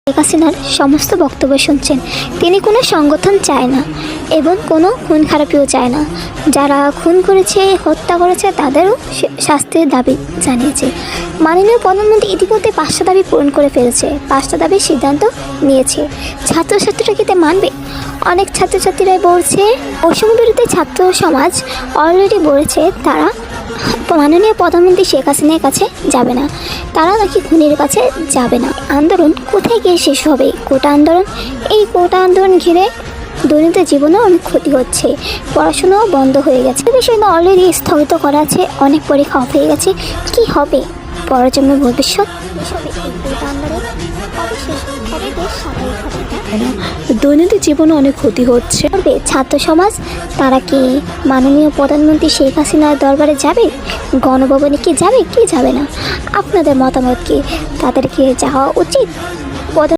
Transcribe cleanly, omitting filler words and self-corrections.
শেখ হাসিনার সমস্ত বক্তব্য শুনছেন। তিনি কোনো সংগঠন চায় না এবং কোনো খুন খারাপিও চায় না। যারা খুন করেছে, হত্যা করেছে তাদেরও শাস্তির দাবি জানিয়েছে। মাননীয় প্রধানমন্ত্রী ইতিমধ্যে 5টা দাবি পূরণ করে ফেলেছে, 5টা দাবির সিদ্ধান্ত নিয়েছে। ছাত্রছাত্রীরা কি মানবে? অনেক ছাত্রছাত্রীরাই বলছে, বৈষম্য বিরোধী ছাত্র সমাজ অলরেডি বলেছে তারা মাননীয় প্রধানমন্ত্রী শেখ হাসিনার কাছে যাবে না, তারা নাকি খুনির কাছে যাবে না। আন্দোলন কোথায় গিয়ে শেষ হবে? কোটা আন্দোলন। এই কোটা আন্দোলন ঘিরে দৈনন্দিন জীবনেও অনেক ক্ষতি হচ্ছে, পড়াশোনাও বন্ধ হয়ে গেছে। বিষয় না অলরেডি স্থগিত করা আছে, অনেক পরীক্ষা অফ হয়ে গেছে। কি হবে পরজন্মের ভবিষ্যৎ? দৈনন্দিন জীবনে অনেক ক্ষতি হচ্ছে। ছাত্র সমাজ তারা কি মাননীয় প্রধানমন্ত্রী শেখ হাসিনার দরবারে যাবে? গণভবনে কি যাবে, কি যাবে না? আপনাদের মতামত কি? তাদেরকে যাওয়া উচিত